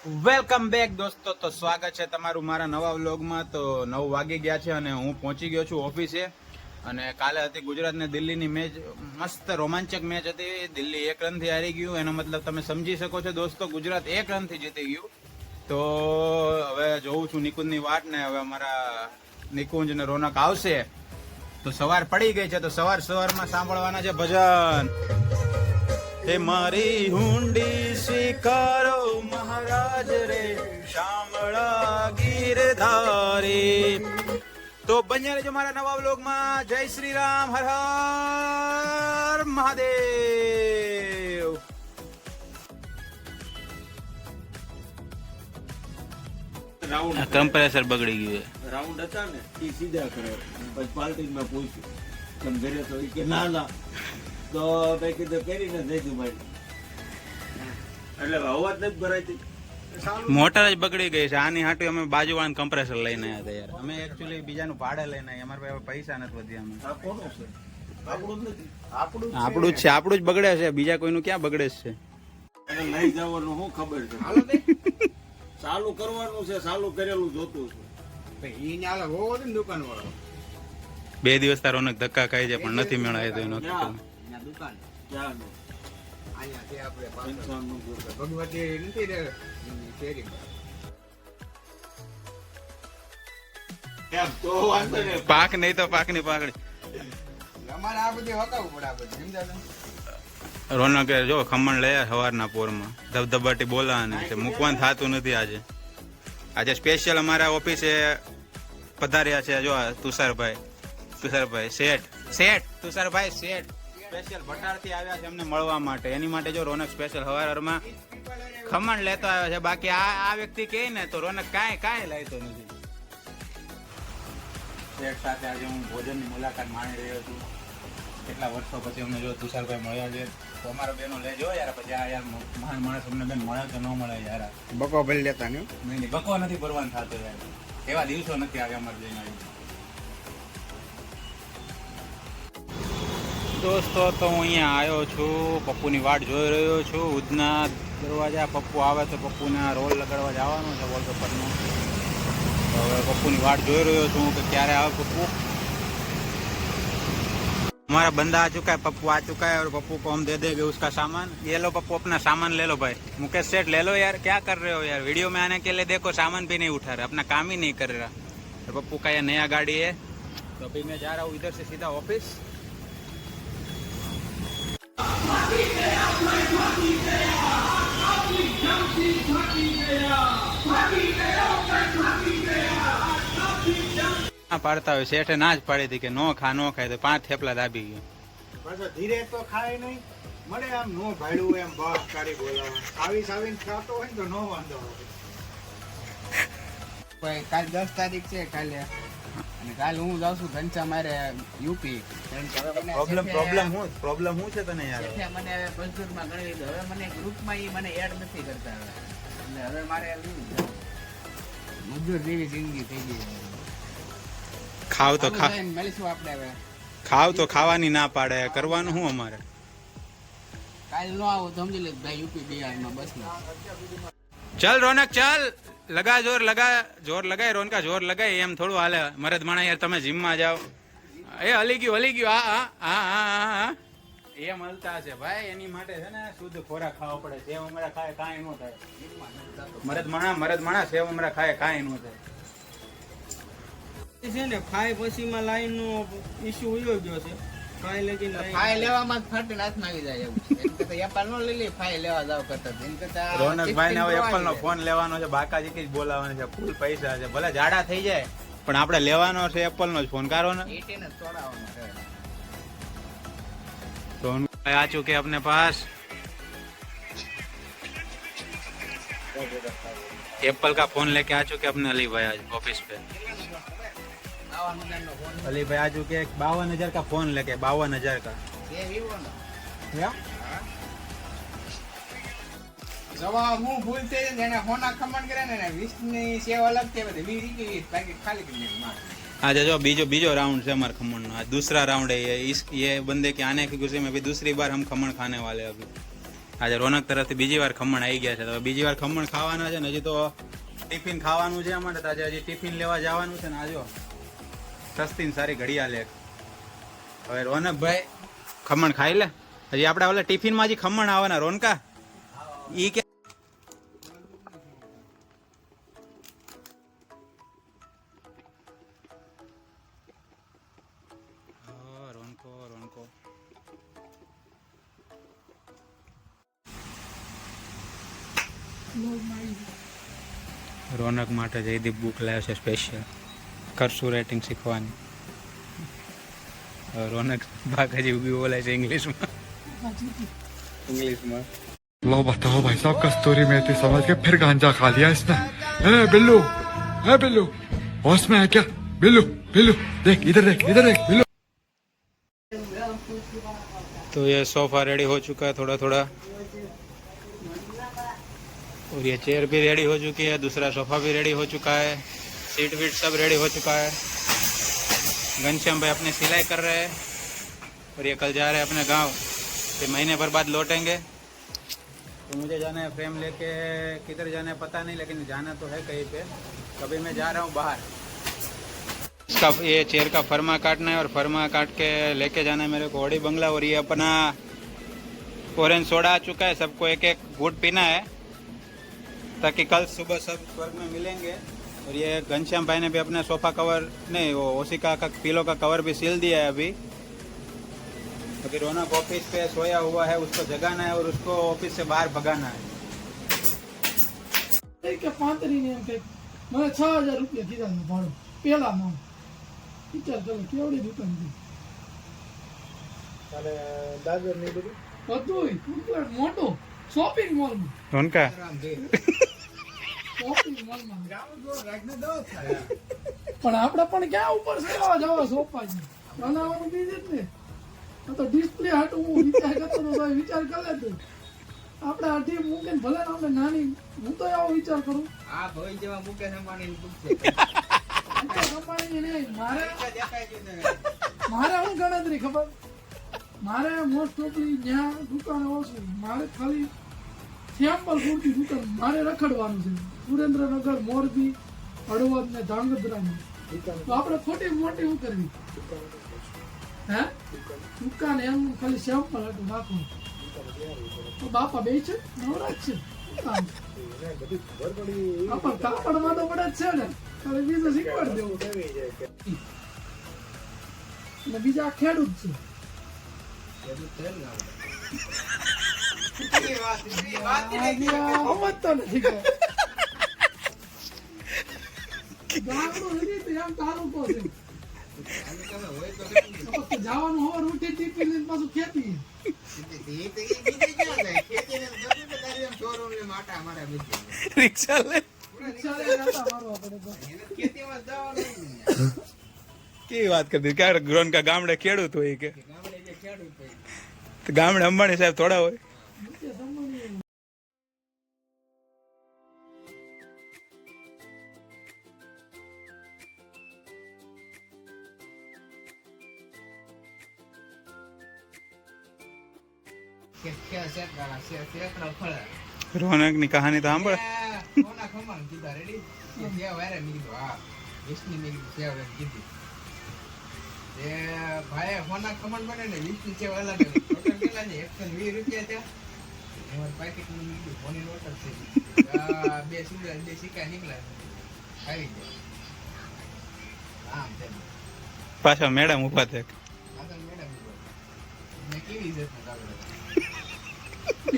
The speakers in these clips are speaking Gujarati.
વેલકમ બેક દોસ્તો. તો સ્વાગત છે તમારું મારા નવા વ્લોગમાં. તો 9 વાગી ગયા છે અને હું પહોંચી ગયો છું ઓફિસે. અને કાલે હતી ગુજરાત ને દિલ્હીની મેચ. મસ્ત રોમાંચક મેચ હતી. દિલ્હી 1 રનથી હારી ગયું. એનો મતલબ તમે સમજી શકો છો દોસ્તો, ગુજરાત 1 રનથી જીતી ગયું. તો હવે જોઉં છું નિકુંજની વાટ ને. હવે અમારા નિકુંજ ને રોનક આવશે. તો સવાર પડી ગઈ છે, તો સવારમાં સાંભળવાના છે ભજન. હે મારી હુંડી સ્વીકારો મહારાજ રે, શામળા ગીરધારી. તો બન્યા રહેજો મારા નવા વ્લોગમાં. જય શ્રી રામ, હર હર મહાદેવ. કમ્પ્રેસર બગડી ગયું. રાઉન્ડ હતા ને એ સીધા કરે. પછી પાર્ટીમાં પૂછ્યું તમે ઘરે તો કે ના તો મેં કીધું કરીને દઈ દઉં ભાઈ. એટલે અવાજ નથી ભરાતી. મોટર જ બગડી ગઈ છે. આની હાટુ અમે બાજુવાળાનું કમ્પ્રેસર લઈને આવ્યા હતા યાર. અમે એકચ્યુઅલી બીજાનું ભાડે લઈને આવ્યા. અમારા પાસે પૈસા નથી વધ્યા. અમે આ કોનું છે? આપણું જ નથી. આપણું જ છે. આપણું જ બગડે છે. બીજા કોઈનું ક્યાં બગડે છે? એને લઈ જવાનું શું ખબર છે? ચાલુ કરવાનું છે, ચાલુ કરેલું જોતું છે. દુકાન વાળો 2 દિવસ તારો રોનક ધક્કા ખાઈ જાય પણ નથી મેળાય તો એનો. દુકાન ક્યાં અહીંયા છે આપણે પંચાણું રૂપિયા. ભગવતી નથી રે શેરીમાં. એમ તો વાંધો નહીં. પાક નહીં તો પાકની પાકડી. અમારે આ બધી હકાવું પડે આ બધું સમજાતું. રોનકે જો ખમણ લઈ સવારના પોરમાં ધબધબાટી બોલાવાની છે. મૂકવાનું થતું નથી આજે. આજે સ્પેશિયલ અમારા ઓફિસે પધાર્યા છે જો તુષારભાઈ શેઠ તુષારભાઈ શેઠ સ્પેશિયલ ભટારથી આવ્યા છે અમને મળવા માટે. એની માટે જો રોનક સ્પેશિયલ સવારમાં ખમણ લેતો આવ્યો છે. બાકી આ વ્યક્તિ કહે ને તો રોનક કાંઈ લેતો નથી. શેઠ સાથે આજે હું ભોજનની મુલાકાત માણી રહ્યો છું. કેટલા વર્ષો પછી અમને જો તુષારભાઈ મળ્યા છે. તો અમારા બેનો લેજો યાર. પછી આ યાર મહાન માણસ અમને બેન મળે કે ન મળે યાર. બકો ભરી લેતા ને નહીં બકો નથી ભરવાનું થતો યાર. એવા દિવસો નથી આવ્યા અમારે બેન. દોસ્તો તો હું અહીંયા આવ્યો છું. પપ્પુની વાટ જોઈ રહ્યો છું. ઉધના દરવાજા પપ્પુ આવે તો પપ્પુના રોલ લગાડવા જવાનો છે વોલપેપરનો. તો હવે પપ્પુની વાટ જોઈ રહ્યો છું કે ક્યારે આવે પપ્પુ. हमारा बंदा आ चुका है, पप्पू आ चुका है और पप्पू को हम दे देंगे उसका सामान. ये लो पप्पू अपना सामान ले लो भाई. मुकेश सेठ ले लो यार. क्या कर रहे हो यार? वीडियो में आने के लिए देखो सामान भी नहीं उठा रहा, अपना काम ही नहीं कर रहा. तो पप्पू का ये नया गाड़ी है. तो अभी मैं जा रहा हूँ इधर से सीधा ऑफिस. પાડતા હોય શેઠે ના જ પાડી હતી કે નો ખાય તો 5 થેપલા દાબી ગયો. પાછો ધીરે તો ખાય નહીં મળે. આમ નો ભાડ્યું એમ બસ કાઢી બોલાવે. આવીને ખાતો હોય ને તો નો વાંધો આવે. ભાઈ કાલ 10 તારીખ છે કાલે. અને કાલે હું જાઉં છું ઘનસા મારે યુપી. પ્રોબ્લેમ શું છે તને યાર? મને હવે પંચુરમાં ગણી લીધું. હવે મને ગ્રુપમાં મને એડ નથી કરતા. એટલે હવે મારે મજૂર જેવી જિંદગી થઈ ગઈ. ખાવ તો મળીશું આપણે હવે. ખાવ તો ખાવાની ના પાડે. કરવાનું શું અમારે? કાલ નો આવો તો સમજી લે ભાઈ યુપી બિહારમાં બસ ના. ચલ રોનક ચલ. લગા જોર લગાય રોનકા જોર લગાય. એમ થોડું હાલે મરદ માણા યાર. તમે જીમમાં જાઓ. એ હલી ગયું હા એમ હલતા છે ભાઈ. એની માટે છે ને શુદ્ધ ખોરાક ખાવો પડે. સેવ અમારા ખાય કાંઈ ન થાય. મરદ માણા સેવ અમારા ખાય કાંઈ ન થાય. છે ને ફાઈ પછીમાં લાઈન નો ઇશ્યુ ઉયો ગયો છે. ફાઈ લગીન ફાઈ લેવામાં ફટ હાથમાં આવી જાય એવું છે. એમ કરતા એપલ નો લઈ લે ફાઈ લેવા જાવ કરતા. એમ કરતા રોનકભાઈ ને હવે એપલ નો ફોન લેવાનો છે. બાકાજી થી જ બોલાવાનો છે. ફૂલ પૈસા છે. ભલે જાડા થઈ જાય પણ આપણે લેવાનો છે એપલ નો જ ફોન. કારો ને એટીને તોડાવવાનો છે. रोनक आ चुके अपने पास. एप्पल का फोन लेके आ चुके अपने अली भाई आज ऑफिस पे. अली भाई आ चुके 52,000 का फोन लेके. 52,000 का. એ વિવો નો क्या? જવા હું ભૂલ થઈ ને એને હોના ખમણ કરે ને 20 ની સેવ અલગ છે. બધી 20 પેકેટ ખાલી કરી દે માર. आज जो बीजो राउंड है हमारे खमण. आज दूसरा राउंड है ये. ये बंदे के आने की खुशी में भी दूसरी बार हम खमण खाने वाले हैं अभी. આજે રોનક તરફથી બીજી વાર ખમણ આવી ગયા છે, તો બીજી વાર ખમણ ખાવાના છે ને. હજી તો ટિફિન ખાવાનું છે અમારે, તો આજે હજી ટિફિન લેવા જવાનું છે ને. આજો સસ્તી ને સારી ઘડિયાળ લે. હવે રોનકભાઈ ખમણ ખાઈ લે. હજી આપણે ઓલા ટિફિનમાં હજી ખમણ આવવાના. રોનકા ઈ કે રોનકો રોનકો રોનક માટે જયદીપ બુક લાવ્યો છે સ્પેશિયલ, કરશું રાઇટિંગ શીખવાની. રોનક ભાગ હજી ઉભી બોલાય છે ઇંગ્લિશમાં. लो बताओ भाई साहब, कस्तूरी मेथी समझ के फिर गांजा खा लिया इसने। बिल्लू, बिल्लू होश में है क्या? बिल्लू बिल्लू देख इधर देख बिल्लू। तो ये सोफा रेडी हो चुका है थोड़ा थोड़ा, और ये चेयर भी रेडी हो चुकी है, दूसरा सोफा भी रेडी हो चुका है, सीट वीट सब रेडी हो चुका है. घनश्याम भाई अपनी सिलाई कर रहे हैं और ये कल जा रहे हैं अपने गांव, फिर महीने भर बाद लौटेंगे. तो मुझे जाना है फ्रेम लेके, किधर जाना है पता नहीं, लेकिन जाना तो है कहीं पे. कभी मैं जा रहा हूँ बाहर. इसका ये चेयर का फरमा काटना है और फरमा काट के लेके जाना है मेरे को ओडी बंगला. और ये अपना ऑरेंज सोडा आ चुका है, सबको एक एक घूंट पीना है ताकि कल सुबह सब स्वर्ग में मिलेंगे. और ये घनश्याम भाई ने भी अपना सोफा कवर नहीं, वो ओसिका का पिलो का कवर भी सील दिया है. अभी रौनक ऑफिस पे सोया हुआ है, उसको जगाना है और उसको ऑफिस से बाहर भगाना है. કે 35 ને એમ કે મને 6000 રૂપિયા કીધા છે ભાડું પેલા માં. વિચાર કરો કેવડી દુકાન છે. તારે દાદર ની બધું બધું ફૂટવેર મોટો શોપિંગ મોલ માં. रोनका શોપિંગ મોલ માં ગ્રાઉન્ડ ફ્લોર રાખને દો થાય. પણ આપણે પણ ક્યાં ઉપર સેવા જવા સોફા છે બનાવવાનું બીજે જ ને. તો ડિસ્પ્લે હાટું હું વિચાર કરતો તો ભાઈ વિચાર કરે તો આપણે અઢી મૂકીને ભલે ને આપણે નાની, હું તો એવો વિચાર કરું આ ભાઈ જેવા મુકેશ અંબાણી અંબાણી નહીં. મારે હું ગણતરી ખબર, મારે મોસ્ટ ઓફલી જ્યાં દુકાન ઓછું, મારે ખાલી સેમ્પલ પૂરતી દુકાન મારે રખડવાનું છે. સુરેન્દ્રનગર, મોરબી, હળવદ ને ધાંગધ્રાની. તો આપણે ખોટી મોટી શું કરવી? હે દુકાન એમ ખાલી સેમ્પલ હતું નાખવું. તો બાપા બે છે નવરાજ છે કામ. પણ કાપડમાં તો પડે જ છે ને, ખાલી બીજું શીખવાડી દેવું. અને બીજા ખેડૂત છે. સમજતો નથી કોઈ. ગામડું નથી તો એમ તાલુકો છે. જવાનું હોર ઉઠી ટીપી લઈને પાછું ખેતી. रिक्शा ले રિક્ષા લઈને આટા મારવા પડે તો. કેવી વાત કરતી ક્યારે રોનકા ગામડે ખેડૂત હોય કે તો ગામડે અંબાણી સાહેબ થોડા હોય. નીચે સંભાળી. રોનક ની કહાની તો સાંભળ. પાછા મેડમ ઉભા થાય.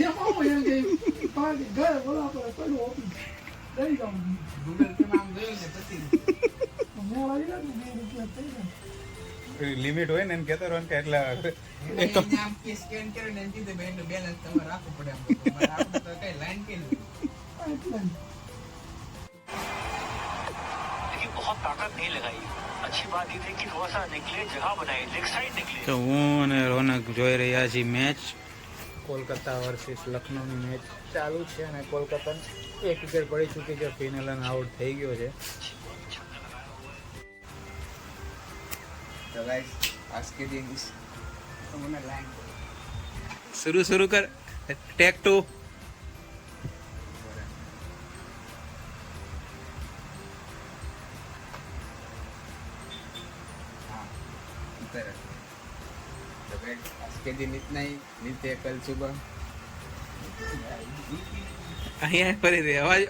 એમાં હું એમ કે ઘરે બોલા પડે પેલું ઓફિસ દઈ જાઉં. મેં આવી જાય ને 2 રૂપિયા થઈ જાય. લિમિટ હોય ને એમ કેતો રોનકા એટલે એક તો સ્કેન કરીને એન્ટી દે બેન બેલેન્સ તમારે રાખવું પડે. આપણે તો કઈ લાઈન કે એટલે बहुत ताकत नहीं लगाई. अच्छी बात ये थी कि थोड़ा सा निकले, जगह बनाई, लेग साइड निकले. તો હું અને રોનક જોઈ રહ્યા છીએ મેચ, કોલકાતા વર્સિસ લખનૌની મેચ ચાલુ છે અને કોલકાતા એક વિકેટ પડી ચૂકી છે, ફિનલ અને આઉટ થઈ ગયો છે. तो गाइस आज के दिन इस तो मैंने लाइन शुरू कर ટેક 2 हाँ उतर तो फिर आज के दिन इतना ही, मिलते हैं कल सुबह અહીંયા ફરી દે અવાજ